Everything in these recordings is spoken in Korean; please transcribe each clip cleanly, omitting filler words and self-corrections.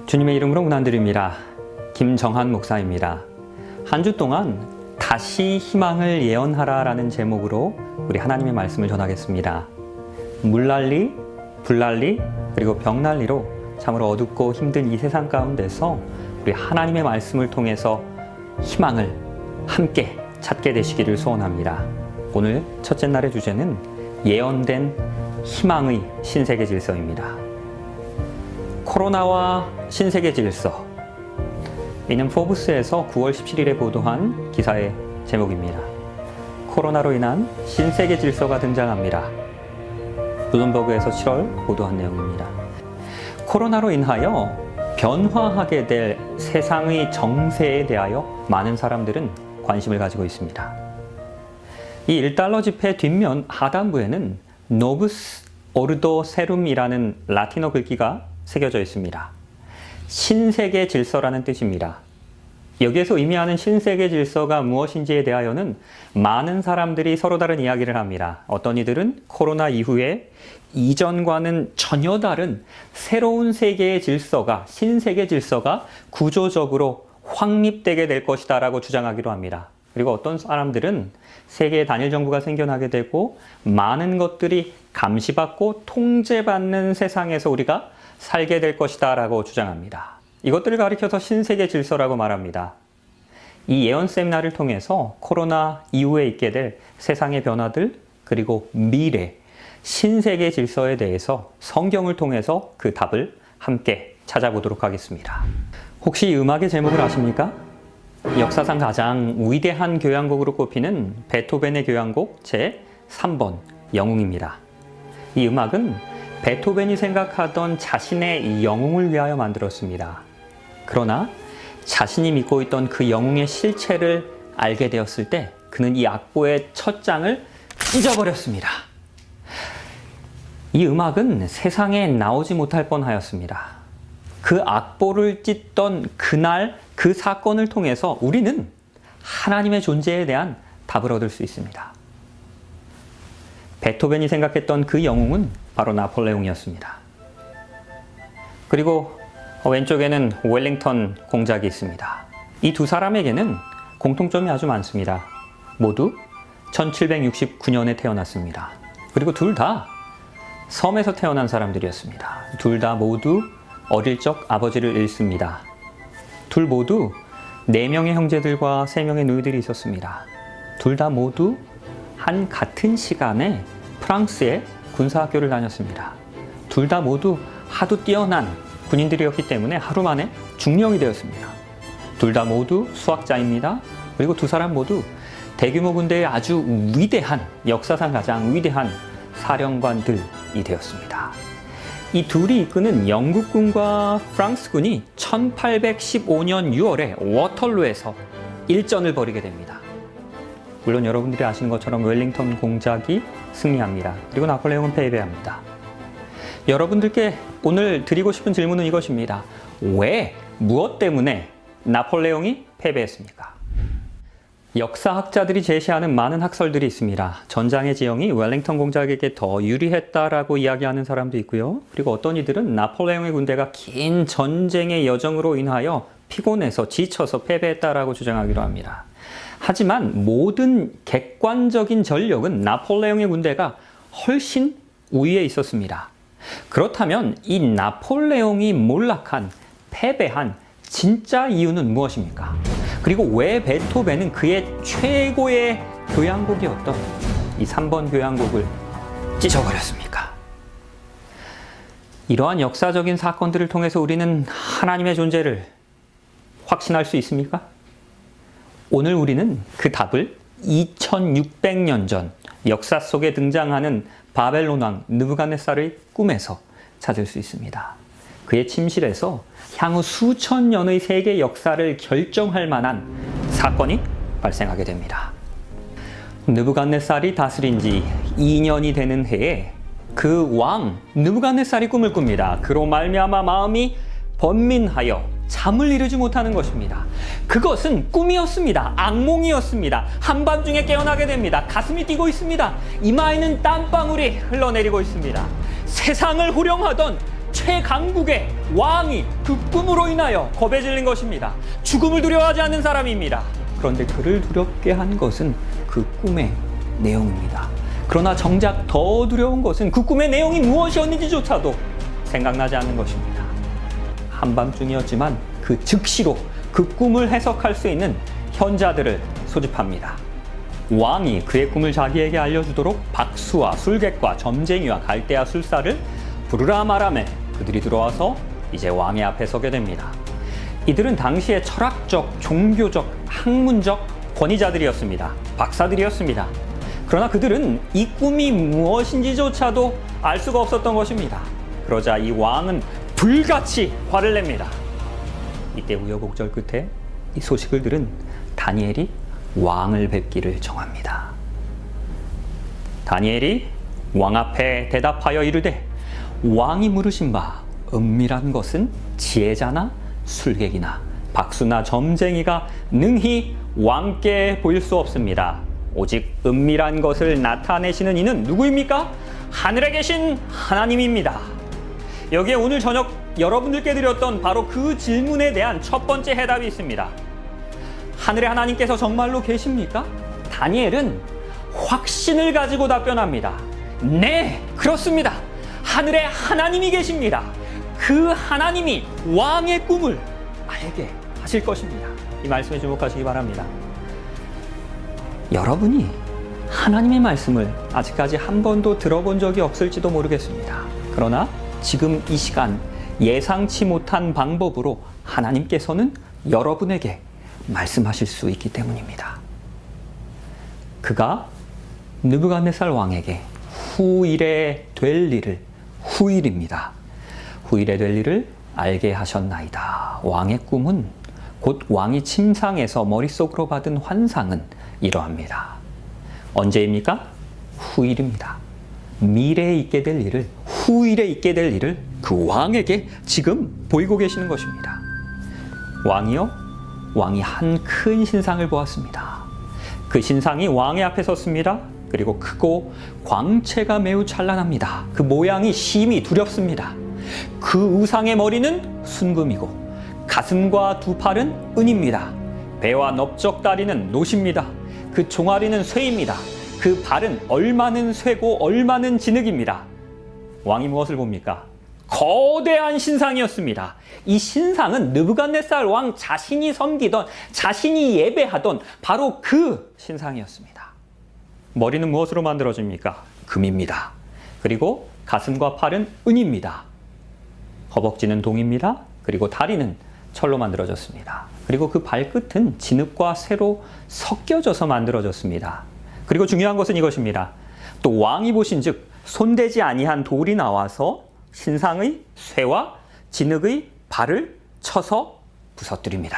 주님의 이름으로 문안드립니다. 김정한 목사입니다. 한 주 동안 다시 희망을 예언하라라는 제목으로 우리 하나님의 말씀을 전하겠습니다. 물난리, 불난리, 그리고 병난리로 참으로 어둡고 힘든 이 세상 가운데서 우리 하나님의 말씀을 통해서 희망을 함께 찾게 되시기를 소원합니다. 오늘 첫째 날의 주제는 예언된 희망의 신세계 질서입니다. 코로나와 신세계 질서. 이는 포브스에서 9월 17일에 보도한 기사의 제목입니다. 코로나로 인한 신세계 질서가 등장합니다. 블룸버그에서 7월 보도한 내용입니다. 코로나로 인하여 변화하게 될 세상의 정세에 대하여 많은 사람들은 관심을 가지고 있습니다. 이 1달러 지폐 뒷면 하단부에는 노브스 오르도 세룸이라는 라틴어 글귀가 새겨져 있습니다. 신세계 질서라는 뜻입니다. 여기에서 의미하는 신세계 질서가 무엇인지에 대하여는 많은 사람들이 서로 다른 이야기를 합니다. 어떤 이들은 코로나 이후에 이전과는 전혀 다른 새로운 세계의 질서가, 신세계 질서가 구조적으로 확립되게 될 것이다 라고 주장하기도 합니다. 그리고 어떤 사람들은 세계의 단일 정부가 생겨나게 되고 많은 것들이 감시받고 통제받는 세상에서 우리가 살게 될 것이다 라고 주장합니다. 이것들을 가리켜서 신세계 질서라고 말합니다. 이 예언 세미나를 통해서 코로나 이후에 있게 될 세상의 변화들 그리고 미래, 신세계 질서에 대해서 성경을 통해서 그 답을 함께 찾아보도록 하겠습니다. 혹시 이 음악의 제목을 아십니까? 역사상 가장 위대한 교향곡으로 꼽히는 베토벤의 교향곡 제3번 영웅입니다. 이 음악은 베토벤이 생각하던 자신의 영웅을 위하여 만들었습니다. 그러나 자신이 믿고 있던 그 영웅의 실체를 알게 되었을 때 그는 이 악보의 첫 장을 찢어버렸습니다. 이 음악은 세상에 나오지 못할 뻔하였습니다. 그 악보를 찢던 그날 그 사건을 통해서 우리는 하나님의 존재에 대한 답을 얻을 수 있습니다. 베토벤이 생각했던 그 영웅은 바로 나폴레옹이었습니다. 그리고 왼쪽에는 웰링턴 공작이 있습니다. 이 두 사람에게는 공통점이 아주 많습니다. 모두 1769년에 태어났습니다. 그리고 둘 다 섬에서 태어난 사람들이었습니다. 둘 다 모두 어릴 적 아버지를 잃습니다. 둘 모두 4명의 형제들과 3명의 누이들이 있었습니다. 둘 다 모두 한 같은 시간에 프랑스의 군사학교를 다녔습니다. 둘 다 모두 하도 뛰어난 군인들이었기 때문에 하루 만에 중령이 되었습니다. 둘 다 모두 수학자입니다. 그리고 두 사람 모두 대규모 군대의 아주 위대한, 역사상 가장 위대한 사령관들이 되었습니다. 이 둘이 이끄는 영국군과 프랑스군이 1815년 6월에 워털루에서 일전을 벌이게 됩니다. 물론 여러분들이 아시는 것처럼 웰링턴 공작이 승리합니다. 그리고 나폴레옹은 패배합니다. 여러분들께 오늘 드리고 싶은 질문은 이것입니다. 왜, 무엇 때문에 나폴레옹이 패배했습니까? 역사학자들이 제시하는 많은 학설들이 있습니다. 전장의 지형이 웰링턴 공작에게 더 유리했다라고 이야기하는 사람도 있고요. 그리고 어떤 이들은 나폴레옹의 군대가 긴 전쟁의 여정으로 인하여 피곤해서 지쳐서 패배했다라고 주장하기도 합니다. 하지만 모든 객관적인 전력은 나폴레옹의 군대가 훨씬 우위에 있었습니다. 그렇다면 이 나폴레옹이 몰락한, 패배한 진짜 이유는 무엇입니까? 그리고 왜 베토벤은 그의 최고의 교향곡이었던 이 3번 교향곡을 찢어버렸습니까? 이러한 역사적인 사건들을 통해서 우리는 하나님의 존재를 확신할 수 있습니까? 오늘 우리는 그 답을 2600년 전 역사 속에 등장하는 바벨론 왕 느부갓네살의 꿈에서 찾을 수 있습니다. 그의 침실에서 향후 수천 년의 세계 역사를 결정할 만한 사건이 발생하게 됩니다. 느부갓네살이 다스린 지 2년이 되는 해에 그 왕 느부갓네살이 꿈을 꿉니다. 그로 말미암아 마음이 번민하여 잠을 이루지 못하는 것입니다. 그것은 꿈이었습니다. 악몽이었습니다. 한밤중에 깨어나게 됩니다. 가슴이 뛰고 있습니다. 이마에는 땀방울이 흘러내리고 있습니다. 세상을 호령하던 최강국의 왕이 그 꿈으로 인하여 겁에 질린 것입니다. 죽음을 두려워하지 않는 사람입니다. 그런데 그를 두렵게 한 것은 그 꿈의 내용입니다. 그러나 정작 더 두려운 것은 그 꿈의 내용이 무엇이었는지조차도 생각나지 않는 것입니다. 한밤중이었지만 그 즉시로 그 꿈을 해석할 수 있는 현자들을 소집합니다. 왕이 그의 꿈을 자기에게 알려주도록 박수와 술객과 점쟁이와 갈대아 술사를 부르라 말하매 그들이 들어와서 이제 왕의 앞에 서게 됩니다. 이들은 당시의 철학적, 종교적, 학문적 권위자들이었습니다. 박사들이었습니다. 그러나 그들은 이 꿈이 무엇인지조차도 알 수가 없었던 것입니다. 그러자 이 왕은 불같이 화를 냅니다. 이때 우여곡절 끝에 이 소식을 들은 다니엘이 왕을 뵙기를 정합니다. 다니엘이 왕 앞에 대답하여 이르되 왕이 물으신 바 은밀한 것은 지혜자나 술객이나 박수나 점쟁이가 능히 왕께 보일 수 없습니다. 오직 은밀한 것을 나타내시는 이는 누구입니까? 하늘에 계신 하나님입니다. 여기에 오늘 저녁 여러분들께 드렸던 바로 그 질문에 대한 첫 번째 해답이 있습니다. 하늘의 하나님께서 정말로 계십니까? 다니엘은 확신을 가지고 답변합니다. 네, 그렇습니다. 하늘에 하나님이 계십니다. 그 하나님이 왕의 꿈을 알게 하실 것입니다. 이 말씀에 주목하시기 바랍니다. 여러분이 하나님의 말씀을 아직까지 한 번도 들어본 적이 없을지도 모르겠습니다. 그러나 지금 이 시간 예상치 못한 방법으로 하나님께서는 여러분에게 말씀하실 수 있기 때문입니다. 그가 느부갓네살 왕에게 후일에 될 일을, 후일입니다. 후일에 될 일을 알게 하셨나이다. 왕의 꿈은 곧 왕이 침상에서 머릿속으로 받은 환상은 이러합니다. 언제입니까? 후일입니다. 미래에 있게 될 일을, 후일에 있게 될 일을 그 왕에게 지금 보이고 계시는 것입니다. 왕이요? 왕이 한 큰 신상을 보았습니다. 그 신상이 왕의 앞에 섰습니다. 그리고 크고 광채가 매우 찬란합니다. 그 모양이 심히 두렵습니다. 그 우상의 머리는 순금이고 가슴과 두 팔은 은입니다. 배와 넓적다리는 노십니다. 그 종아리는 쇠입니다. 그 발은 얼마는 쇠고 얼마는 진흙입니다. 왕이 무엇을 봅니까? 거대한 신상이었습니다. 이 신상은 느부갓네살 왕 자신이 섬기던, 자신이 예배하던 바로 그 신상이었습니다. 머리는 무엇으로 만들어집니까? 금입니다. 그리고 가슴과 팔은 은입니다. 허벅지는 동입니다. 그리고 다리는 철로 만들어졌습니다. 그리고 그 발끝은 진흙과 쇠로 섞여져서 만들어졌습니다. 그리고 중요한 것은 이것입니다. 또 왕이 보신즉 손대지 아니한 돌이 나와서 신상의 쇠와 진흙의 발을 쳐서 부서뜨립니다.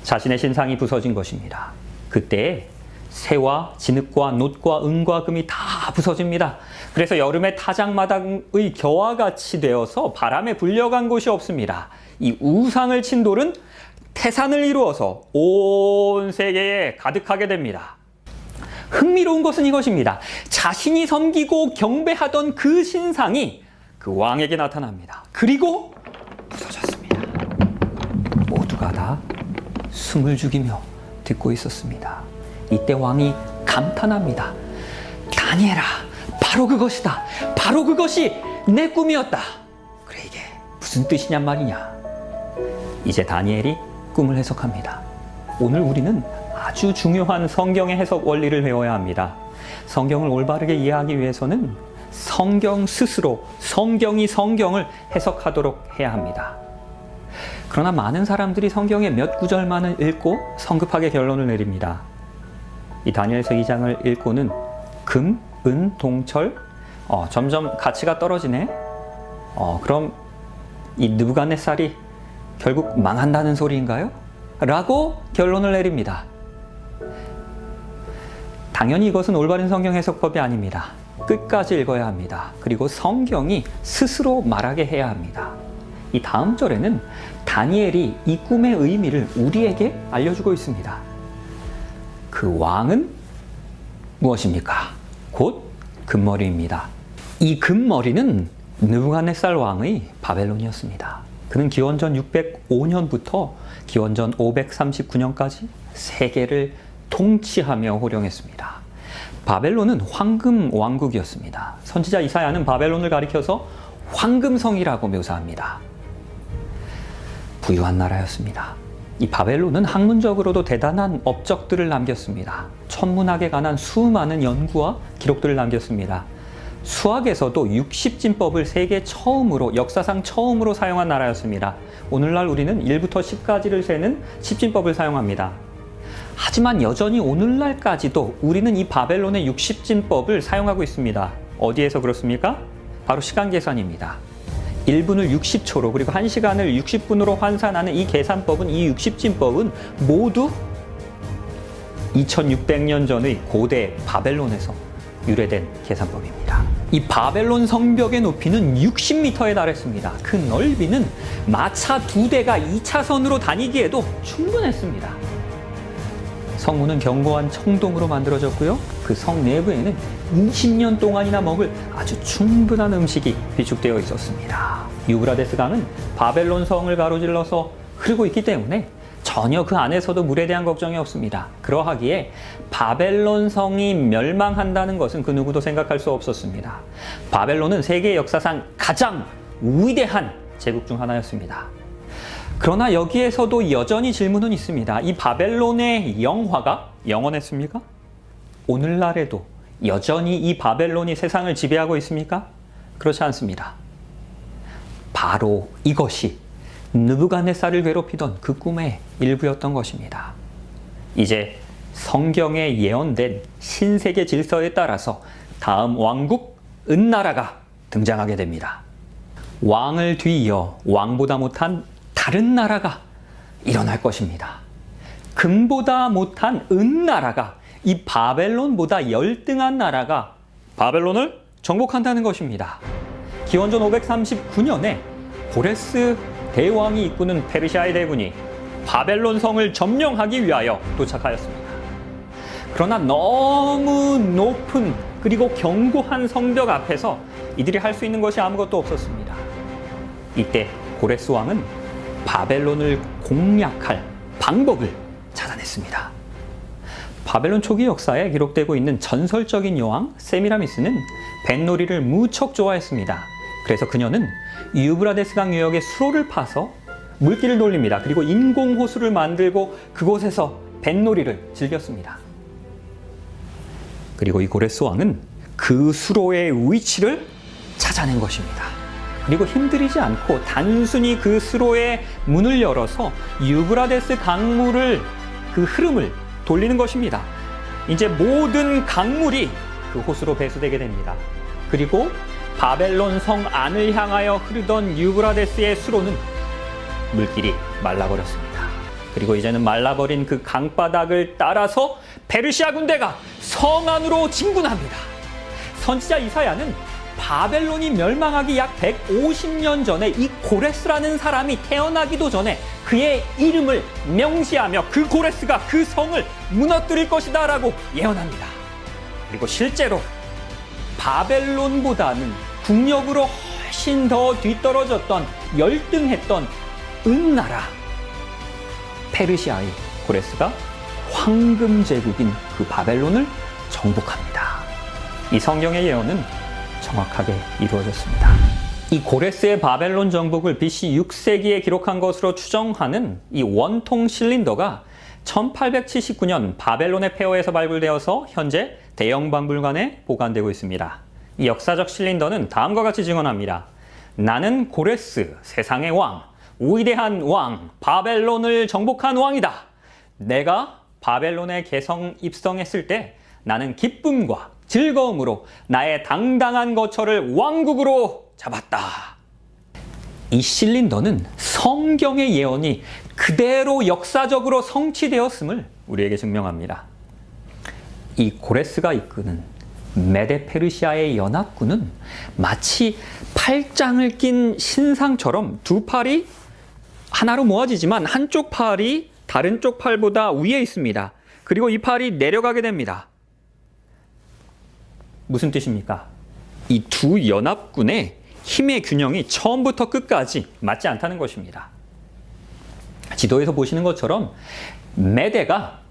자신의 신상이 부서진 것입니다. 그때 쇠와 진흙과 놋과 은과 금이 다 부서집니다. 그래서 여름에 타작마당의 겨와 같이 되어서 바람에 불려간 곳이 없습니다. 이 우상을 친 돌은 태산을 이루어서 온 세계에 가득하게 됩니다. 흥미로운 것은 이것입니다. 자신이 섬기고 경배하던 그 신상이 그 왕에게 나타납니다. 그리고 부서졌습니다. 모두가 다 숨을 죽이며 듣고 있었습니다. 이때 왕이 감탄합니다. 다니엘아, 바로 그것이다. 바로 그것이 내 꿈이었다. 그래, 이게 무슨 뜻이냔 말이냐. 이제 다니엘이 꿈을 해석합니다. 오늘 우리는 아주 중요한 성경의 해석 원리를 배워야 합니다. 성경을 올바르게 이해하기 위해서는 성경 스스로, 성경이 성경을 해석하도록 해야 합니다. 그러나 많은 사람들이 성경의 몇 구절만을 읽고 성급하게 결론을 내립니다. 이 다니엘서 2장을 읽고는 금, 은, 동철, 점점 가치가 떨어지네. 그럼 이 느부갓네살이 결국 망한다는 소리인가요? 라고 결론을 내립니다. 당연히 이것은 올바른 성경 해석법이 아닙니다. 끝까지 읽어야 합니다. 그리고 성경이 스스로 말하게 해야 합니다. 이 다음 절에는 다니엘이 이 꿈의 의미를 우리에게 알려주고 있습니다. 그 왕은 무엇입니까? 곧 금머리입니다. 이 금머리는 느부갓네살 왕의 바벨론이었습니다. 그는 기원전 605년부터 기원전 539년까지 세계를 통치하며 호령했습니다. 바벨론은 황금 왕국이었습니다. 선지자 이사야는 바벨론을 가리켜서 황금성이라고 묘사합니다. 부유한 나라였습니다. 이 바벨론은 학문적으로도 대단한 업적들을 남겼습니다. 천문학에 관한 수많은 연구와 기록들을 남겼습니다. 수학에서도 60진법을 세계 처음으로, 역사상 처음으로 사용한 나라였습니다. 오늘날 우리는 1부터 10까지를 세는 10진법을 사용합니다. 하지만 여전히 오늘날까지도 우리는 이 바벨론의 60진법을 사용하고 있습니다. 어디에서 그렇습니까? 바로 시간 계산입니다. 1분을 60초로 그리고 1시간을 60분으로 환산하는 이 계산법은, 이 60진법은 모두 2600년 전의 고대 바벨론에서 유래된 계산법입니다. 이 바벨론 성벽의 높이는 60m에 달했습니다. 그 넓이는 마차 2대가 2차선으로 다니기에도 충분했습니다. 성문은 견고한 청동으로 만들어졌고요. 그 성 내부에는 20년 동안이나 먹을 아주 충분한 음식이 비축되어 있었습니다. 유브라데스 강은 바벨론 성을 가로질러서 흐르고 있기 때문에 전혀 그 안에서도 물에 대한 걱정이 없습니다. 그러하기에 바벨론 성이 멸망한다는 것은 그 누구도 생각할 수 없었습니다. 바벨론은 세계 역사상 가장 위대한 제국 중 하나였습니다. 그러나 여기에서도 여전히 질문은 있습니다. 이 바벨론의 영화가 영원했습니까? 오늘날에도 여전히 이 바벨론이 세상을 지배하고 있습니까? 그렇지 않습니다. 바로 이것이 느부갓네살을 괴롭히던 그 꿈의 일부였던 것입니다. 이제 성경에 예언된 신세계 질서에 따라서 다음 왕국 은나라가 등장하게 됩니다. 왕을 뒤이어 왕보다 못한 다른 나라가 일어날 것입니다. 금보다 못한 은나라가, 이 바벨론보다 열등한 나라가 바벨론을 정복한다는 것입니다. 기원전 539년에 고레스 대왕이 이끄는 페르시아의 대군이 바벨론 성을 점령하기 위하여 도착하였습니다. 그러나 너무 높은 그리고 견고한 성벽 앞에서 이들이 할 수 있는 것이 아무것도 없었습니다. 이때 고레스 왕은 바벨론을 공략할 방법을 찾아냈습니다. 바벨론 초기 역사에 기록되고 있는 전설적인 여왕 세미라미스는 뱃놀이를 무척 좋아했습니다. 그래서 그녀는 유브라데스 강 유역의 수로를 파서 물길을 돌립니다. 그리고 인공호수를 만들고 그곳에서 뱃놀이를 즐겼습니다. 그리고 이 고레스 왕은 그 수로의 위치를 찾아낸 것입니다. 그리고 힘들이지 않고 단순히 그 수로의 문을 열어서 유브라데스 강물을, 그 흐름을 돌리는 것입니다. 이제 모든 강물이 그 호수로 배수되게 됩니다. 그리고 바벨론 성 안을 향하여 흐르던 유브라데스의 수로는 물길이 말라버렸습니다. 그리고 이제는 말라버린 그 강바닥을 따라서 페르시아 군대가 성 안으로 진군합니다. 선지자 이사야는 바벨론이 멸망하기 약 150년 전에 이 고레스라는 사람이 태어나기도 전에 그의 이름을 명시하며 그 고레스가 그 성을 무너뜨릴 것이다 라고 예언합니다. 그리고 실제로 바벨론보다는 국력으로 훨씬 더 뒤떨어졌던, 열등했던 은나라 페르시아의 고레스가 황금제국인 그 바벨론을 정복합니다. 이 성경의 예언은 정확하게 이루어졌습니다. 이 고레스의 바벨론 정복을 BC 6세기에 기록한 것으로 추정하는 이 원통 실린더가 1879년 바벨론의 폐허에서 발굴되어서 현재 대영박물관에 보관되고 있습니다. 이 역사적 실린더는 다음과 같이 증언합니다. 나는 고레스, 세상의 왕, 위대한 왕, 바벨론을 정복한 왕이다. 내가 바벨론에 개성 입성했을 때 나는 기쁨과 즐거움으로 나의 당당한 거처를 왕국으로 잡았다. 이 실린더는 성경의 예언이 그대로 역사적으로 성취되었음을 우리에게 증명합니다. 이 고레스가 이끄는 메데 페르시아의 연합군은 마치 팔짱을 낀 신상처럼 두 팔이 하나로 모아지지만 한쪽 팔이 다른 쪽 팔보다 위에 있습니다. 그리고 이 팔이 내려가게 됩니다. 무슨 뜻입니까? 이 두 연합군의 힘의 균형이 처음부터 끝까지 맞지 않다는 것입니다. 지도에서 보시는 것처럼 메대가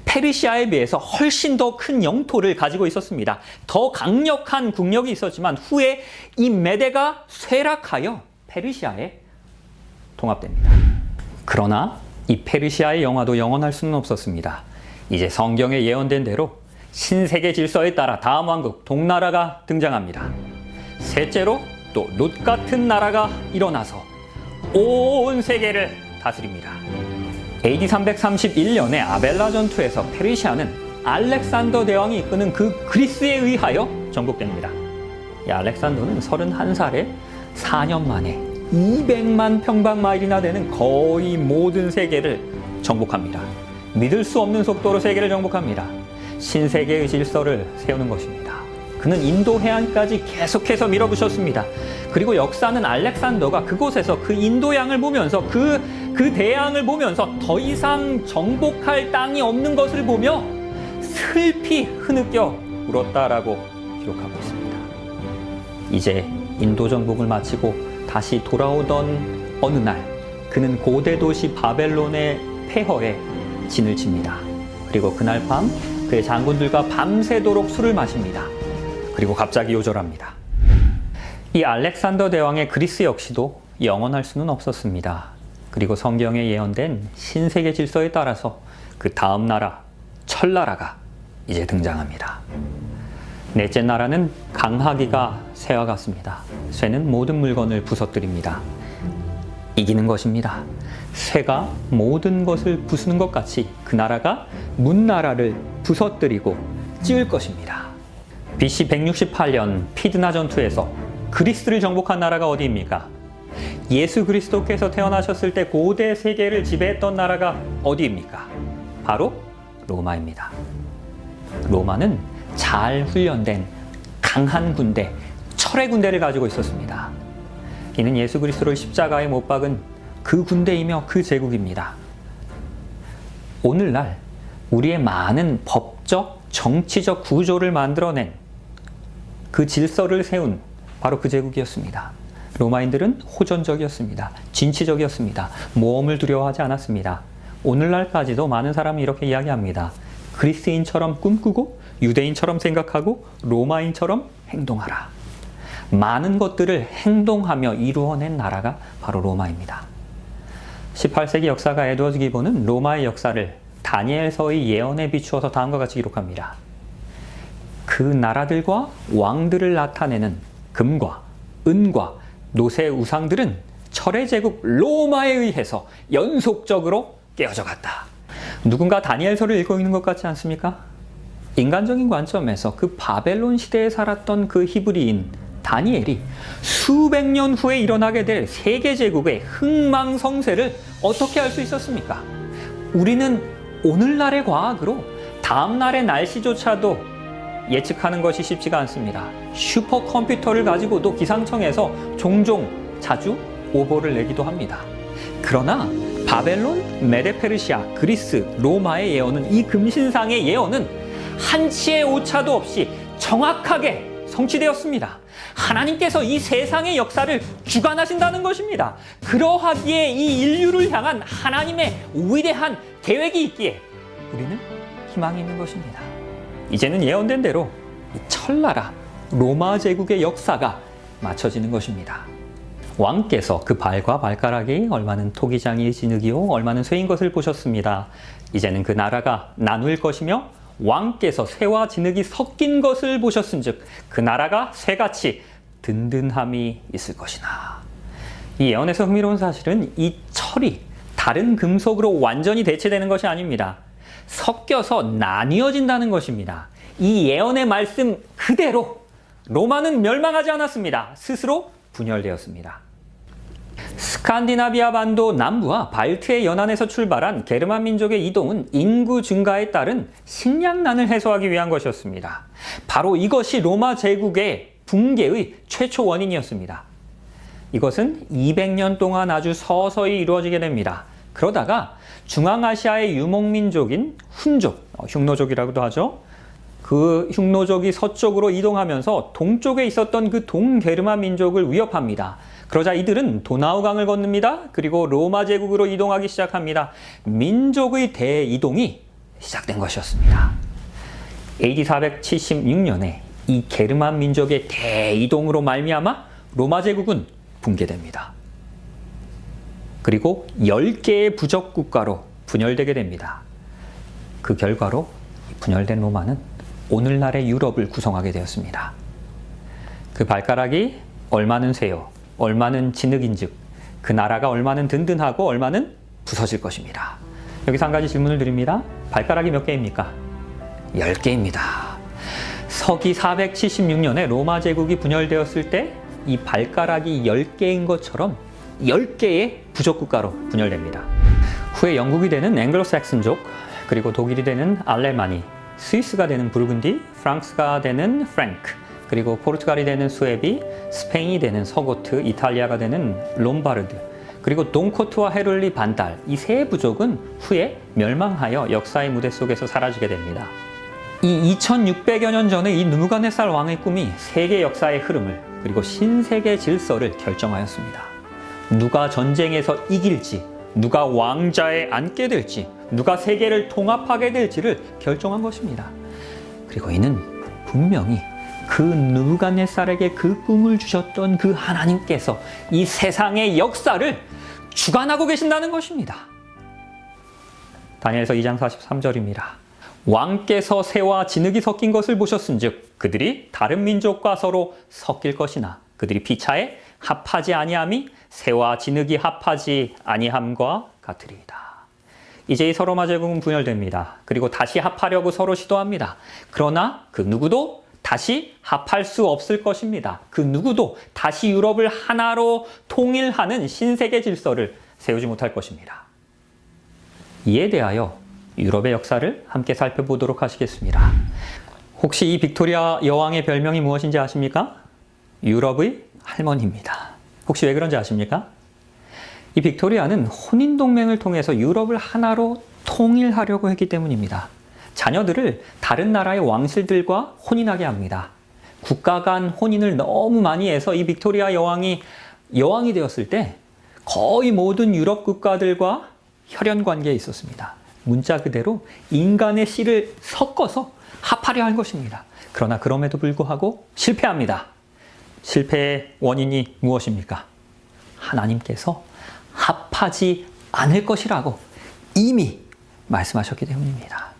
페르시아에 비해서 훨씬 더 큰 영토를 가지고 있었습니다. 더 강력한 국력이 있었지만 후에 이 메대가 쇠락하여 페르시아에 통합됩니다. 그러나 이 페르시아의 영화도 영원할 수는 없었습니다. 이제 성경에 예언된 대로 신세계 질서에 따라 다음 왕국 동나라가 등장합니다. 셋째로 또 롯 같은 나라가 일어나서 온 세계를 다스립니다. AD 331년에 아벨라 전투에서 페르시아는 알렉산더 대왕이 이끄는 그 그리스에 의하여 정복됩니다. 이 알렉산더는 31살에 4년 만에 200만 평방마일이나 되는 거의 모든 세계를 정복합니다. 믿을 수 없는 속도로 세계를 정복합니다. 신세계의 질서를 세우는 것입니다. 그는 인도 해안까지 계속해서 밀어붙였습니다. 그리고 역사는 알렉산더가 그곳에서 그 인도양을 보면서 그 대양을 보면서 더 이상 정복할 땅이 없는 것을 보며 슬피 흐느껴 울었다라고 기록하고 있습니다. 이제 인도 정복을 마치고 다시 돌아오던 어느 날 그는 고대 도시 바벨론의 폐허에 진을 칩니다. 그리고 그날 밤 그의 장군들과 밤새도록 술을 마십니다. 그리고 갑자기 요절합니다. 이 알렉산더 대왕의 그리스 역시도 영원할 수는 없었습니다. 그리고 성경에 예언된 신세계 질서에 따라서 그 다음 나라, 철나라가 이제 등장합니다. 넷째 나라는 강하기가 쇠와 같습니다. 쇠는 모든 물건을 부서뜨립니다. 이기는 것입니다. 쇠가 모든 것을 부수는 것 같이 그 나라가 문나라를 부서뜨리고 찌을 것입니다. BC 168년 피드나 전투에서 그리스를 정복한 나라가 어디입니까? 예수 그리스도께서 태어나셨을 때 고대 세계를 지배했던 나라가 어디입니까? 바로 로마입니다. 로마는 잘 훈련된 강한 군대, 철의 군대를 가지고 있었습니다. 이는 예수 그리스도를 십자가에 못 박은 그 군대이며 그 제국입니다. 오늘날 우리의 많은 법적, 정치적 구조를 만들어낸 그 질서를 세운 바로 그 제국이었습니다. 로마인들은 호전적이었습니다. 진취적이었습니다. 모험을 두려워하지 않았습니다. 오늘날까지도 많은 사람이 이렇게 이야기합니다. 그리스인처럼 꿈꾸고 유대인처럼 생각하고 로마인처럼 행동하라. 많은 것들을 행동하며 이루어낸 나라가 바로 로마입니다. 18세기 역사가 에드워드 기본은 로마의 역사를 다니엘서의 예언에 비추어서 다음과 같이 기록합니다. 그 나라들과 왕들을 나타내는 금과 은과 노새 우상들은 철의 제국 로마에 의해서 연속적으로 깨어져 갔다. 누군가 다니엘서를 읽고 있는 것 같지 않습니까? 인간적인 관점에서 그 바벨론 시대에 살았던 그 히브리인 다니엘이 수백 년 후에 일어나게 될 세계 제국의 흥망성쇠를 어떻게 알 수 있었습니까? 우리는 오늘날의 과학으로 다음날의 날씨조차도 예측하는 것이 쉽지가 않습니다. 슈퍼컴퓨터를 가지고도 기상청에서 종종 자주 오보를 내기도 합니다. 그러나 바벨론, 메데페르시아, 그리스, 로마의 예언은 이 금신상의 예언은 한치의 오차도 없이 정확하게 성취되었습니다. 하나님께서 이 세상의 역사를 주관하신다는 것입니다. 그러하기에 이 인류를 향한 하나님의 위대한 계획이 있기에 우리는 희망이 있는 것입니다. 이제는 예언된 대로 철나라 로마 제국의 역사가 맞춰지는 것입니다. 왕께서 그 발과 발가락이 얼마는 토기장이 진흙이요 얼마는 쇠인 것을 보셨습니다. 이제는 그 나라가 나눌 것이며 왕께서 쇠와 진흙이 섞인 것을 보셨은즉 그 나라가 쇠같이 든든함이 있을 것이나. 이 예언에서 흥미로운 사실은 이 철이 다른 금속으로 완전히 대체되는 것이 아닙니다. 섞여서 나뉘어진다는 것입니다. 이 예언의 말씀 그대로 로마는 멸망하지 않았습니다. 스스로 분열되었습니다. 스칸디나비아 반도 남부와 발트해 연안에서 출발한 게르만 민족의 이동은 인구 증가에 따른 식량난을 해소하기 위한 것이었습니다. 바로 이것이 로마 제국의 붕괴의 최초 원인이었습니다. 이것은 200년 동안 아주 서서히 이루어지게 됩니다. 그러다가 중앙아시아의 유목민족인 훈족, 흉노족이라고도 하죠. 그 흉노족이 서쪽으로 이동하면서 동쪽에 있었던 그 동게르만 민족을 위협합니다. 그러자 이들은 도나우강을 건넙니다. 그리고 로마 제국으로 이동하기 시작합니다. 민족의 대이동이 시작된 것이었습니다. AD 476년에 이 게르만 민족의 대이동으로 말미암아 로마 제국은 붕괴됩니다. 그리고 10개의 부족 국가로 분열되게 됩니다. 그 결과로 분열된 로마는 오늘날의 유럽을 구성하게 되었습니다. 그 발가락이 얼마는 세요, 얼마는 진흙인즉 그 나라가 얼마는 든든하고 얼마는 부서질 것입니다. 여기서 한 가지 질문을 드립니다. 발가락이 몇 개입니까? 10개입니다. 서기 476년에 로마 제국이 분열되었을 때 이 발가락이 10개인 것처럼 10개의 부족국가로 분열됩니다. 후에 영국이 되는 앵글로색슨족, 그리고 독일이 되는 알레마니, 스위스가 되는 부르근디, 프랑스가 되는 프랭크, 그리고 포르투갈이 되는 수에비, 스페인이 되는 서고트, 이탈리아가 되는 롬바르드, 그리고 동코트와 헤룰리 반달, 이 세 부족은 후에 멸망하여 역사의 무대 속에서 사라지게 됩니다. 이 2600여 년 전에 이 느부갓네살 왕의 꿈이 세계 역사의 흐름을, 그리고 신세계 질서를 결정하였습니다. 누가 전쟁에서 이길지, 누가 왕좌에 앉게 될지, 누가 세계를 통합하게 될지를 결정한 것입니다. 그리고 이는 분명히 그 느부갓네살에게 그 꿈을 주셨던 그 하나님께서 이 세상의 역사를 주관하고 계신다는 것입니다. 다니엘서 2장 43절입니다. 왕께서 새와 진흙이 섞인 것을 보셨은즉 그들이 다른 민족과 서로 섞일 것이나 그들이 피차에 합하지 아니함이 새와 진흙이 합하지 아니함과 같으리이다. 이제 이 서로마 제국은 분열됩니다. 그리고 다시 합하려고 서로 시도합니다. 그러나 그 누구도 다시 합할 수 없을 것입니다. 그 누구도 다시 유럽을 하나로 통일하는 신세계 질서를 세우지 못할 것입니다. 이에 대하여 유럽의 역사를 함께 살펴보도록 하시겠습니다. 혹시 이 빅토리아 여왕의 별명이 무엇인지 아십니까? 유럽의 할머니입니다. 혹시 왜 그런지 아십니까? 이 빅토리아는 혼인동맹을 통해서 유럽을 하나로 통일하려고 했기 때문입니다. 자녀들을 다른 나라의 왕실들과 혼인하게 합니다. 국가 간 혼인을 너무 많이 해서 이 빅토리아 여왕이 되었을 때 거의 모든 유럽 국가들과 혈연 관계에 있었습니다. 문자 그대로 인간의 씨를 섞어서 합하려 한 것입니다. 그러나 그럼에도 불구하고 실패합니다. 실패의 원인이 무엇입니까? 하나님께서 합하지 않을 것이라고 이미 말씀하셨기 때문입니다.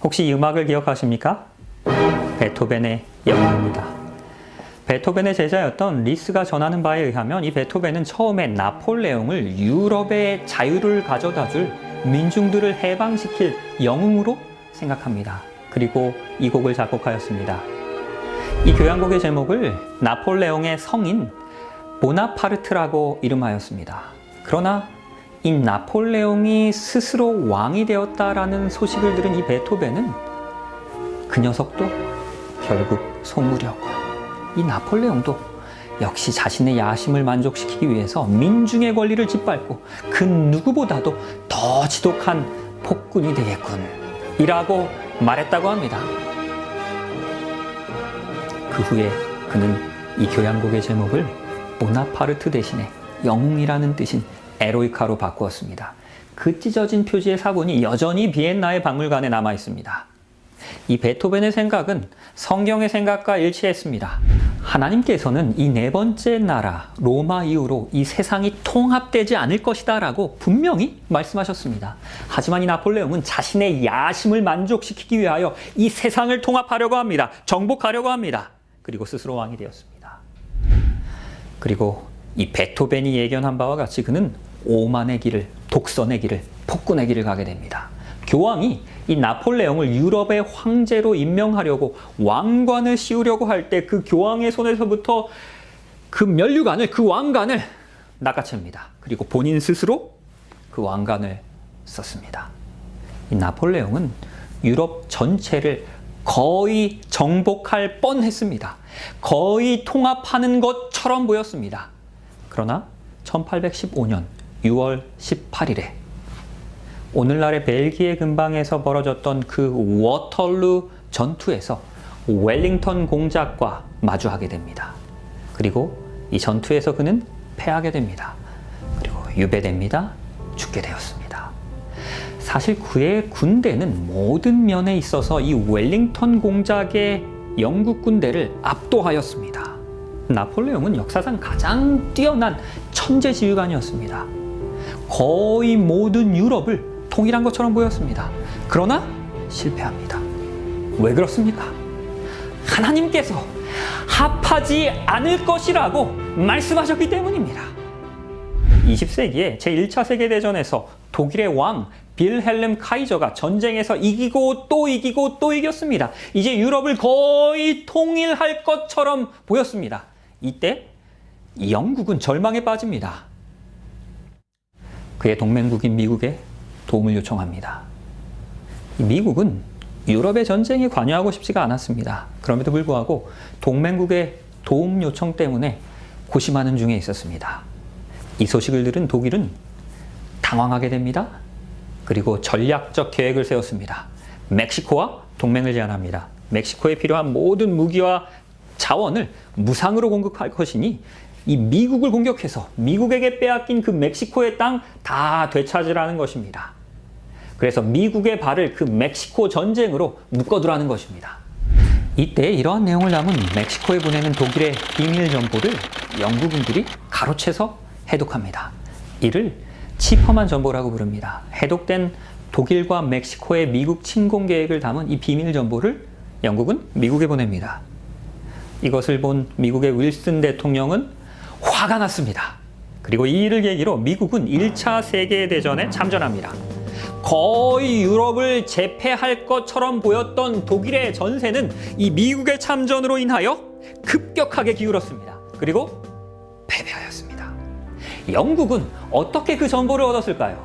혹시 이 음악을 기억하십니까? 베토벤의 영웅입니다. 베토벤의 제자였던 리스가 전하는 바에 의하면 이 베토벤은 처음에 나폴레옹을 유럽의 자유를 가져다 줄 민중들을 해방시킬 영웅으로 생각합니다. 그리고 이 곡을 작곡하였습니다. 이 교향곡의 제목을 나폴레옹의 성인 보나파르트라고 이름하였습니다. 그러나 이 나폴레옹이 스스로 왕이 되었다라는 소식을 들은 이 베토벤은 그 녀석도 결국 속물이었고, 이 나폴레옹도 역시 자신의 야심을 만족시키기 위해서 민중의 권리를 짓밟고 그 누구보다도 더 지독한 폭군이 되겠군 이라고 말했다고 합니다. 그 후에 그는 이 교향곡의 제목을 보나파르트 대신에 영웅이라는 뜻인 에로이카로 바꾸었습니다. 그 찢어진 표지의 사본이 여전히 비엔나의 박물관에 남아 있습니다. 이 베토벤의 생각은 성경의 생각과 일치했습니다. 하나님께서는 이 네 번째 나라 로마 이후로 이 세상이 통합되지 않을 것이다 라고 분명히 말씀하셨습니다. 하지만 이 나폴레옹은 자신의 야심을 만족시키기 위하여 이 세상을 통합하려고 합니다. 정복하려고 합니다. 그리고 스스로 왕이 되었습니다. 그리고 이 베토벤이 예견한 바와 같이 그는 오만의 길을, 독선의 길을, 폭군의 길을 가게 됩니다. 교황이 이 나폴레옹을 유럽의 황제로 임명하려고 왕관을 씌우려고 할 때 그 교황의 손에서부터 그 면류관을, 그 왕관을 낚아챕니다. 그리고 본인 스스로 그 왕관을 썼습니다. 이 나폴레옹은 유럽 전체를 거의 정복할 뻔했습니다. 거의 통합하는 것처럼 보였습니다. 그러나 1815년 6월 18일에 오늘날의 벨기에 근방에서 벌어졌던 그 워털루 전투에서 웰링턴 공작과 마주하게 됩니다. 그리고 이 전투에서 그는 패하게 됩니다. 그리고 유배됩니다. 죽게 되었습니다. 사실 그의 군대는 모든 면에 있어서 이 웰링턴 공작의 영국 군대를 압도하였습니다. 나폴레옹은 역사상 가장 뛰어난 천재지휘관이었습니다. 거의 모든 유럽을 통일한 것처럼 보였습니다. 그러나 실패합니다. 왜 그렇습니까? 하나님께서 합하지 않을 것이라고 말씀하셨기 때문입니다. 20세기에 제1차 세계대전에서 독일의 왕 빌헬름 카이저가 전쟁에서 이기고 또 이기고 또 이겼습니다. 이제 유럽을 거의 통일할 것처럼 보였습니다. 이때 영국은 절망에 빠집니다. 그의 동맹국인 미국에 도움을 요청합니다. 미국은 유럽의 전쟁에 관여하고 싶지가 않았습니다. 그럼에도 불구하고 동맹국의 도움 요청 때문에 고심하는 중에 있었습니다. 이 소식을 들은 독일은 당황하게 됩니다. 그리고 전략적 계획을 세웠습니다. 멕시코와 동맹을 제안합니다. 멕시코에 필요한 모든 무기와 자원을 무상으로 공급할 것이니 이 미국을 공격해서 미국에게 빼앗긴 그 멕시코의 땅 다 되찾으라는 것입니다. 그래서 미국의 발을 그 멕시코 전쟁으로 묶어두라는 것입니다. 이때 이러한 내용을 담은 멕시코에 보내는 독일의 비밀 정보를 영국군들이 가로채서 해독합니다. 이를 치퍼만 정보라고 부릅니다. 해독된 독일과 멕시코의 미국 침공 계획을 담은 이 비밀 정보를 영국은 미국에 보냅니다. 이것을 본 미국의 윌슨 대통령은 화가 났습니다. 그리고 이 일을 계기로 미국은 1차 세계대전에 참전합니다. 거의 유럽을 제패할 것처럼 보였던 독일의 전세는 이 미국의 참전으로 인하여 급격하게 기울었습니다. 그리고 패배하였습니다. 영국은 어떻게 그 정보를 얻었을까요?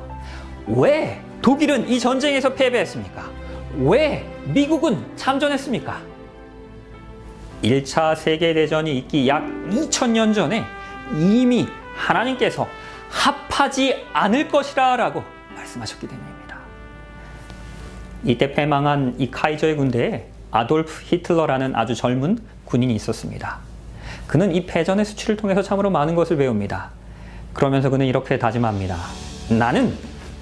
왜 독일은 이 전쟁에서 패배했습니까? 왜 미국은 참전했습니까? 1차 세계대전이 있기 약 2000년 전에 이미 하나님께서 합하지 않을 것이라 라고 말씀하셨기 때문입니다. 이때 패망한 이 카이저의 군대에 아돌프 히틀러라는 아주 젊은 군인이 있었습니다. 그는 이 패전의 수치를 통해서 참으로 많은 것을 배웁니다. 그러면서 그는 이렇게 다짐합니다. 나는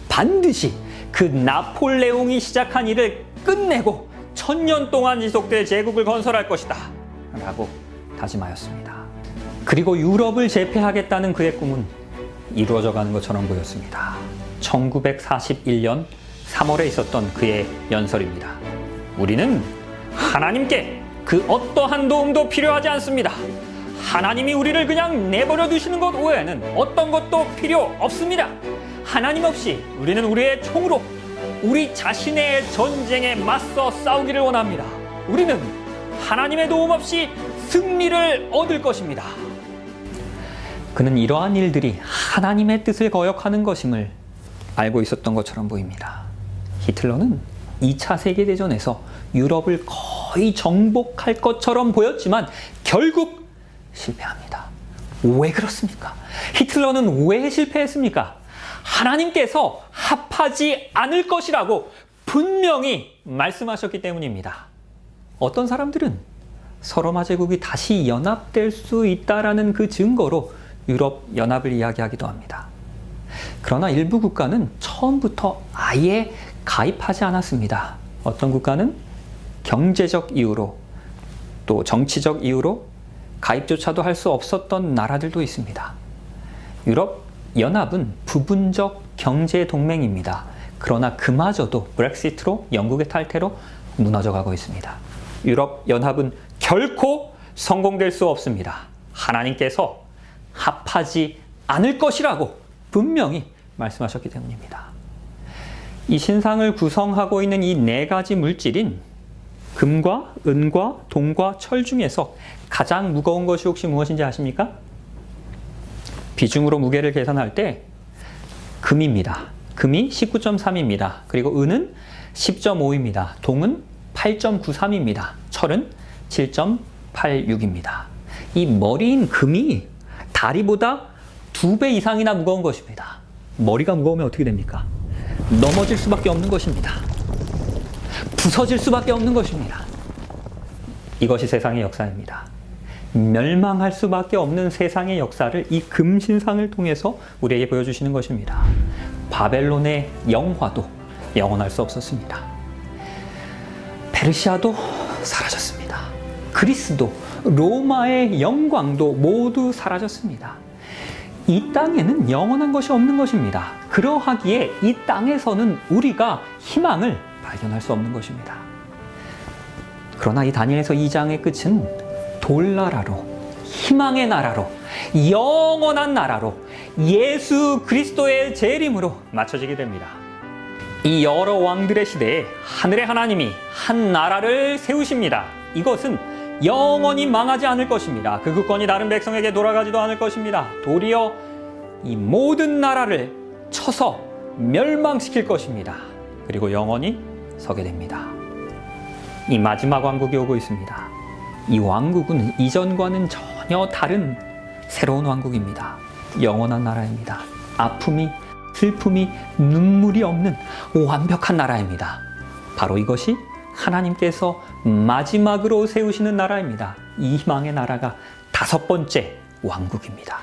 반드시 그 나폴레옹이 시작한 일을 끝내고 1000년 동안 지속될 제국을 건설할 것이다 라고 다짐하였습니다. 그리고 유럽을 제패하겠다는 그의 꿈은 이루어져 가는 것처럼 보였습니다. 1941년 3월에 있었던 그의 연설입니다. 우리는 하나님께 그 어떠한 도움도 필요하지 않습니다. 하나님이 우리를 그냥 내버려 두시는 것 외에는 어떤 것도 필요 없습니다. 하나님 없이 우리는 우리의 총으로 우리 자신의 전쟁에 맞서 싸우기를 원합니다. 우리는 하나님의 도움 없이 승리를 얻을 것입니다. 그는 이러한 일들이 하나님의 뜻을 거역하는 것임을 알고 있었던 것처럼 보입니다. 히틀러는 2차 세계대전에서 유럽을 거의 정복할 것처럼 보였지만 결국 실패합니다. 왜 그렇습니까? 히틀러는 왜 실패했습니까? 하나님께서 합하지 않을 것이라고 분명히 말씀하셨기 때문입니다. 어떤 사람들은 서로마 제국이 다시 연합될 수 있다라는 그 증거로 유럽 연합을 이야기하기도 합니다. 그러나 일부 국가는 처음부터 아예 가입하지 않았습니다. 어떤 국가는 경제적 이유로 또 정치적 이유로 가입조차도 할 수 없었던 나라들도 있습니다. 유럽 연합은 부분적 경제 동맹입니다. 그러나 그마저도 브렉시트로 영국의 탈퇴로 무너져 가고 있습니다. 유럽 연합은 결코 성공될 수 없습니다. 하나님께서 합하지 않을 것이라고 분명히 말씀하셨기 때문입니다. 이 신상을 구성하고 있는 이 네 가지 물질인 금과 은과 동과 철 중에서 가장 무거운 것이 혹시 무엇인지 아십니까? 비중으로 무게를 계산할 때 금입니다. 금이 19.3입니다. 그리고 은은 10.5입니다. 동은 8.93입니다. 철은 7.86입니다. 이 머리인 금이 다리보다 2배 이상이나 무거운 것입니다. 머리가 무거우면 어떻게 됩니까? 넘어질 수밖에 없는 것입니다. 부서질 수밖에 없는 것입니다. 이것이 세상의 역사입니다. 멸망할 수밖에 없는 세상의 역사를 이 금신상을 통해서 우리에게 보여주시는 것입니다. 바벨론의 영화도 영원할 수 없었습니다. 페르시아도 사라졌습니다. 그리스도, 로마의 영광도 모두 사라졌습니다. 이 땅에는 영원한 것이 없는 것입니다. 그러하기에 이 땅에서는 우리가 희망을 발견할 수 없는 것입니다. 그러나 이 다니엘서 2장의 끝은 돌나라로, 희망의 나라로, 영원한 나라로 예수 그리스도의 재림으로 맞춰지게 됩니다. 이 여러 왕들의 시대에 하늘의 하나님이 한 나라를 세우십니다. 이것은 영원히 망하지 않을 것입니다. 그 국권이 다른 백성에게 돌아가지도 않을 것입니다. 도리어 이 모든 나라를 쳐서 멸망시킬 것입니다. 그리고 영원히 서게 됩니다. 이 마지막 왕국이 오고 있습니다. 이 왕국은 이전과는 전혀 다른 새로운 왕국입니다. 영원한 나라입니다. 아픔이, 슬픔이, 눈물이 없는 완벽한 나라입니다. 바로 이것이 하나님께서 마지막으로 세우시는 나라입니다. 이 희망의 나라가 5번째 왕국입니다.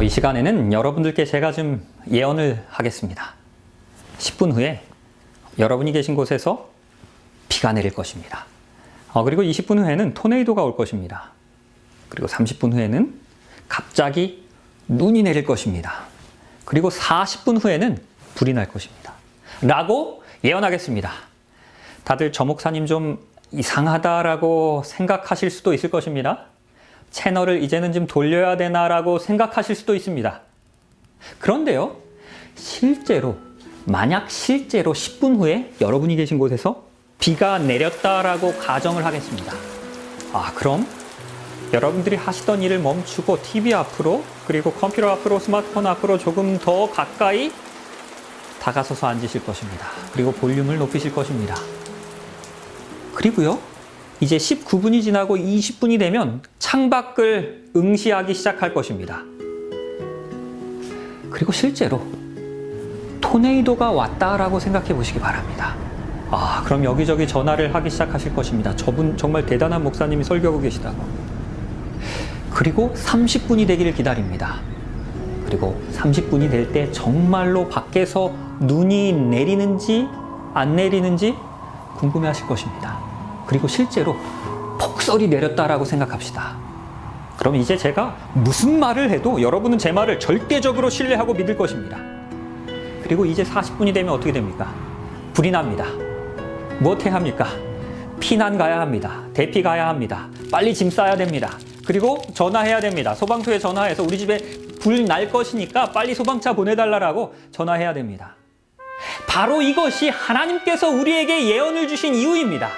이 시간에는 여러분들께 제가 좀 예언을 하겠습니다. 10분 후에 여러분이 계신 곳에서 비가 내릴 것입니다. 그리고 20분 후에는 토네이도가 올 것입니다. 그리고 30분 후에는 갑자기 눈이 내릴 것입니다. 그리고 40분 후에는 불이 날 것입니다. 라고 예언하겠습니다. 다들 저 목사님 좀 이상하다라고 생각하실 수도 있을 것입니다. 채널을 이제는 좀 돌려야 되나라고 생각하실 수도 있습니다. 그런데요, 만약 실제로 10분 후에 여러분이 계신 곳에서 비가 내렸다라고 가정을 하겠습니다. 그럼 여러분들이 하시던 일을 멈추고 TV 앞으로, 그리고 컴퓨터 앞으로, 스마트폰 앞으로 조금 더 가까이 다가서서 앉으실 것입니다. 그리고 볼륨을 높이실 것입니다. 그리고요, 이제 19분이 지나고 20분이 되면 창밖을 응시하기 시작할 것입니다. 그리고 실제로 토네이도가 왔다라고 생각해 보시기 바랍니다. 그럼 여기저기 전화를 하기 시작하실 것입니다. 저분 정말 대단한 목사님이 설교하고 계시다고. 그리고 30분이 되기를 기다립니다. 그리고 30분이 될 때 정말로 밖에서 눈이 내리는지 안 내리는지 궁금해하실 것입니다. 그리고 실제로 폭설이 내렸다라고 생각합시다. 그럼 이제 제가 무슨 말을 해도 여러분은 제 말을 절대적으로 신뢰하고 믿을 것입니다. 그리고 이제 40분이 되면 어떻게 됩니까? 불이 납니다. 무엇 해야 합니까? 피난 가야 합니다. 대피 가야 합니다. 빨리 짐 싸야 됩니다. 그리고 전화해야 됩니다. 소방서에 전화해서 우리 집에 불 날 것이니까 빨리 소방차 보내달라고 전화해야 됩니다. 바로 이것이 하나님께서 우리에게 예언을 주신 이유입니다.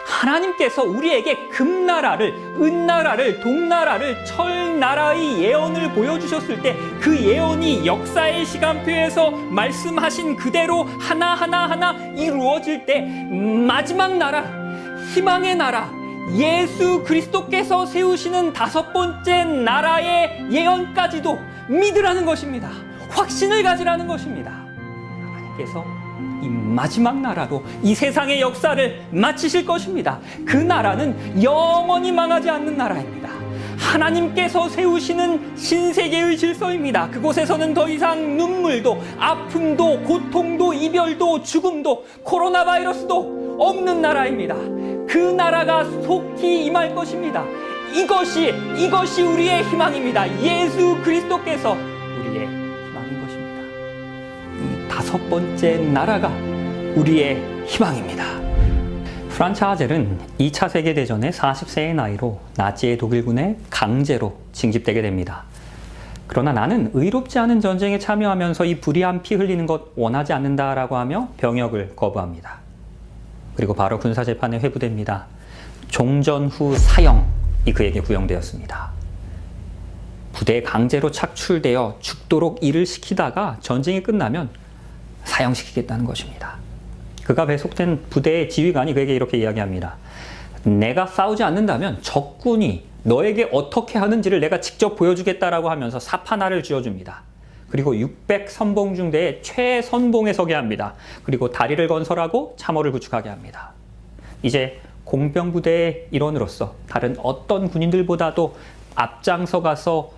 하나님께서 우리에게 금나라를, 은나라를, 동나라를, 철나라의 예언을 보여주셨을 때 그 예언이 역사의 시간표에서 말씀하신 그대로 하나하나 이루어질 때 마지막 나라, 희망의 나라, 예수 그리스도께서 세우시는 5번째 나라의 예언까지도 믿으라는 것입니다. 확신을 가지라는 것입니다. 하나님께서 이 마지막 나라로 이 세상의 역사를 마치실 것입니다. 그 나라는 영원히 망하지 않는 나라입니다. 하나님께서 세우시는 신세계의 질서입니다. 그곳에서는 더 이상 눈물도, 아픔도, 고통도, 이별도, 죽음도, 코로나 바이러스도 없는 나라입니다. 그 나라가 속히 임할 것입니다. 이것이 우리의 희망입니다. 예수 그리스도께서 우리의 희망인 것입니다. 이 5번째 나라가 우리의 희망입니다. 프란츠 하젤은 2차 세계대전의 40세의 나이로 나치의 독일군에 강제로 징집되게 됩니다. 그러나 나는 의롭지 않은 전쟁에 참여하면서 이 불의한 피 흘리는 것 원하지 않는다라고 하며 병역을 거부합니다. 그리고 바로 군사재판에 회부됩니다. 종전 후 사형이 그에게 구형되었습니다. 부대에 강제로 착출되어 죽도록 일을 시키다가 전쟁이 끝나면 사형시키겠다는 것입니다. 그가 배속된 부대의 지휘관이 그에게 이렇게 이야기합니다. 내가 싸우지 않는다면 적군이 너에게 어떻게 하는지를 내가 직접 보여주겠다라고 하면서 사파나를 쥐어줍니다. 그리고 600선봉 중대의 최선봉에 서게 합니다. 그리고 다리를 건설하고 참호를 구축하게 합니다. 이제 공병부대의 일원으로서 다른 어떤 군인들보다도 앞장서 가서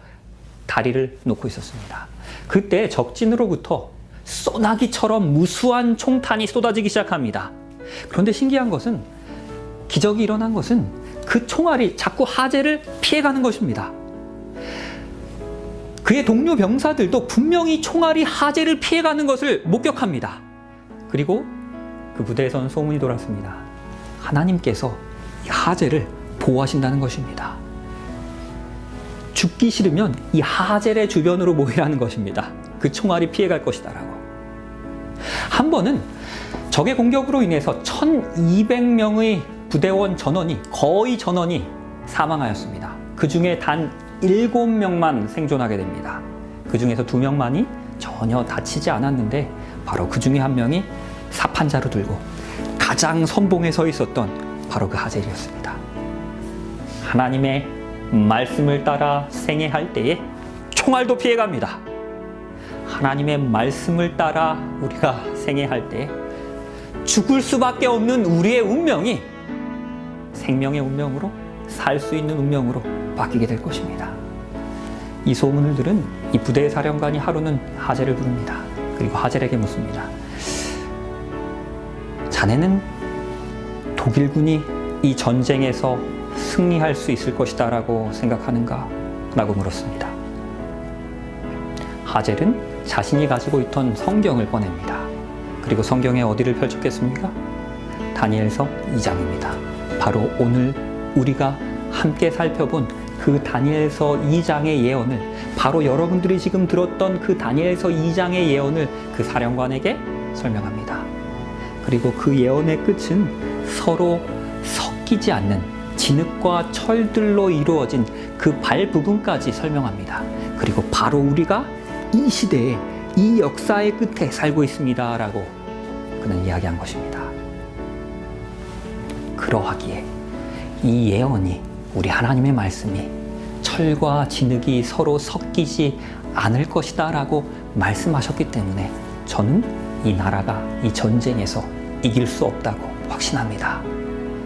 다리를 놓고 있었습니다. 그때 적진으로부터 소나기처럼 무수한 총탄이 쏟아지기 시작합니다. 그런데 신기한 것은, 기적이 일어난 것은 그 총알이 자꾸 하재를 피해가는 것입니다. 그의 동료 병사들도 분명히 총알이 하재를 피해가는 것을 목격합니다. 그리고 그 부대에서는 소문이 돌았습니다. 하나님께서 이 하재를 보호하신다는 것입니다. 죽기 싫으면 이 하젤의 주변으로 모이라는 것입니다. 그 총알이 피해갈 것이다라고. 한 번은 적의 공격으로 인해서 1200명의 부대원 거의 전원이 사망하였습니다. 그 중에 단 7명만 생존하게 됩니다. 그 중에서 2명만이 전혀 다치지 않았는데, 바로 그 중에 한 명이 사판자루 들고 가장 선봉에 서 있었던 바로 그 하젤이었습니다. 하나님의 말씀을 따라 생애할 때에 총알도 피해갑니다. 하나님의 말씀을 따라 우리가 생애할 때 죽을 수밖에 없는 우리의 운명이 생명의 운명으로, 살 수 있는 운명으로 바뀌게 될 것입니다. 이 소문을 들은 이 부대의 사령관이 하루는 하젤을 부릅니다. 그리고 하젤에게 묻습니다. 자네는 독일군이 이 전쟁에서 승리할 수 있을 것이다 라고 생각하는가? 라고 물었습니다. 하젤은 자신이 가지고 있던 성경을 꺼냅니다. 그리고 성경에 어디를 펼쳤겠습니까? 다니엘서 2장입니다. 바로 오늘 우리가 함께 살펴본 그 다니엘서 2장의 예언을, 바로 여러분들이 지금 들었던 그 다니엘서 2장의 예언을 그 사령관에게 설명합니다. 그리고 그 예언의 끝은 서로 섞이지 않는 진흙과 철들로 이루어진 그 발 부분까지 설명합니다. 그리고 바로 우리가 이 시대에, 이 역사의 끝에 살고 있습니다 라고 그는 이야기한 것입니다. 그러하기에 이 예언이, 우리 하나님의 말씀이 철과 진흙이 서로 섞이지 않을 것이다 라고 말씀하셨기 때문에 저는 이 나라가 이 전쟁에서 이길 수 없다고 확신합니다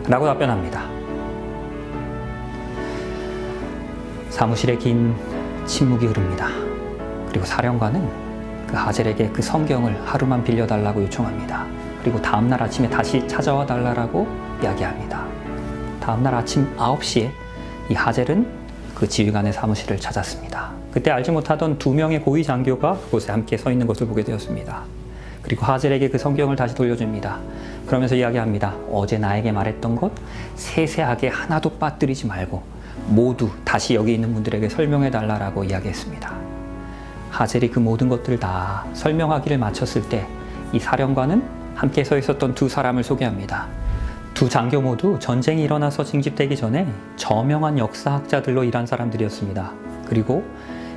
라고 답변합니다. 사무실에 긴 침묵이 흐릅니다. 그리고 사령관은 그 하젤에게 그 성경을 하루만 빌려달라고 요청합니다. 그리고 다음날 아침에 다시 찾아와 달라고 이야기합니다. 다음날 아침 9시에 이 하젤은 그 지휘관의 사무실을 찾았습니다. 그때 알지 못하던 2명의 고위 장교가 그곳에 함께 서 있는 것을 보게 되었습니다. 그리고 하젤에게 그 성경을 다시 돌려줍니다. 그러면서 이야기합니다. 어제 나에게 말했던 것 세세하게 하나도 빠뜨리지 말고 모두 다시 여기 있는 분들에게 설명해 달라고 이야기했습니다. 하젤이 그 모든 것들을 다 설명하기를 마쳤을 때 이 사령관은 함께 서 있었던 2 사람을 소개합니다. 2 장교 모두 전쟁이 일어나서 징집되기 전에 저명한 역사학자들로 일한 사람들이었습니다. 그리고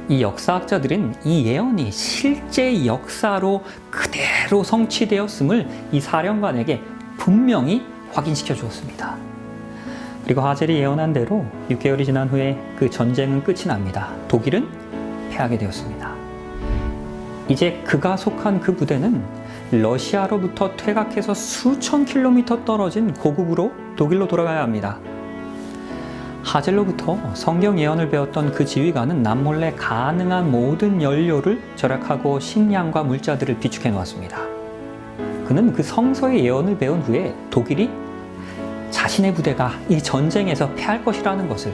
이 역사학자들은 이 예언이 실제 역사로 그대로 성취되었음을 이 사령관에게 분명히 확인시켜 주었습니다. 그리고 하젤이 예언한 대로 6개월이 지난 후에 그 전쟁은 끝이 납니다. 독일은 패하게 되었습니다. 이제 그가 속한 그 부대는 러시아로부터 퇴각해서 수천 킬로미터 떨어진 고국으로, 독일로 돌아가야 합니다. 하젤로부터 성경 예언을 배웠던 그 지휘관은 남몰래 가능한 모든 연료를 절약하고 식량과 물자들을 비축해 놓았습니다. 그는 그 성서의 예언을 배운 후에 독일이 자신의 부대가 이 전쟁에서 패할 것이라는 것을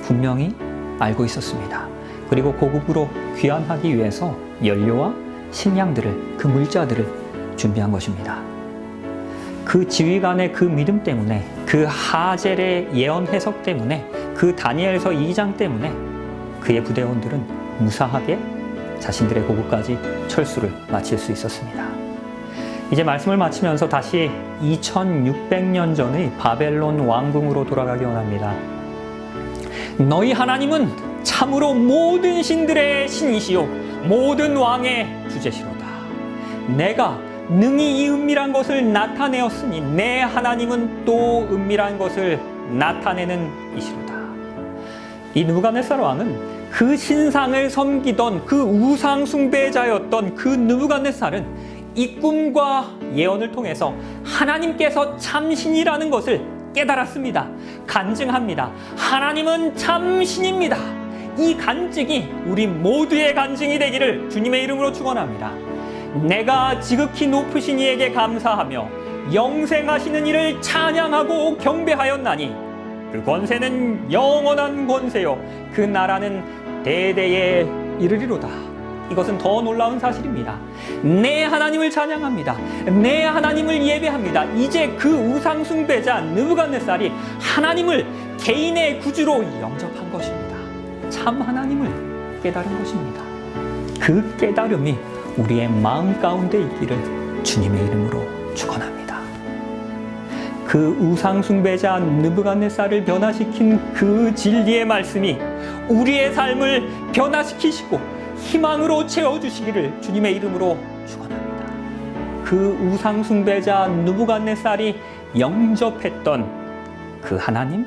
분명히 알고 있었습니다. 그리고 고국으로 귀환하기 위해서 연료와 식량들을, 그 물자들을 준비한 것입니다. 그 지휘관의 그 믿음 때문에, 그 하젤의 예언 해석 때문에, 그 다니엘서 2장 때문에 그의 부대원들은 무사하게 자신들의 고국까지 철수를 마칠 수 있었습니다. 이제 말씀을 마치면서 다시 2600년 전의 바벨론 왕궁으로 돌아가기 원합니다. 너희 하나님은 참으로 모든 신들의 신이시요 모든 왕의 주제시로다. 내가 능히 이 은밀한 것을 나타내었으니 내 하나님은 또 은밀한 것을 나타내는 이시로다. 이 느부갓네살 왕은 그 신상을 섬기던 그 우상 숭배자였던 그 느부갓네살은 이 꿈과 예언을 통해서 하나님께서 참신이라는 것을 깨달았습니다. 간증합니다. 하나님은 참 신입니다. 이 간증이 우리 모두의 간증이 되기를 주님의 이름으로 축원합니다. 내가 지극히 높으신 이에게 감사하며 영생하시는 이를 찬양하고 경배하였나니 그 권세는 영원한 권세요 그 나라는 대대에 이르리로다. 이것은 더 놀라운 사실입니다. 내 하나님을 찬양합니다. 내 하나님을 예배합니다. 이제 그 우상 숭배자 느부갓네살이 하나님을 개인의 구주로 영접한 것입니다. 참 하나님을 깨달은 것입니다. 그 깨달음이 우리의 마음 가운데 있기를 주님의 이름으로 축원합니다. 그 우상 숭배자 느부갓네살을 변화시킨 그 진리의 말씀이 우리의 삶을 변화시키시고 희망으로 채워주시기를 주님의 이름으로 축원합니다. 그 우상 숭배자 느부갓네살이 영접했던 그 하나님,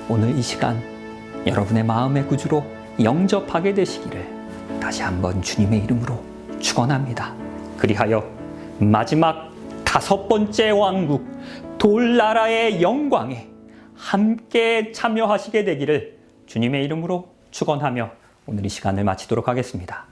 오늘 이 시간 여러분의 마음의 구주로 영접하게 되시기를 다시 한번 주님의 이름으로 축원합니다. 그리하여 마지막 5번째 왕국 돌나라의 영광에 함께 참여하시게 되기를 주님의 이름으로 축원하며 오늘 이 시간을 마치도록 하겠습니다.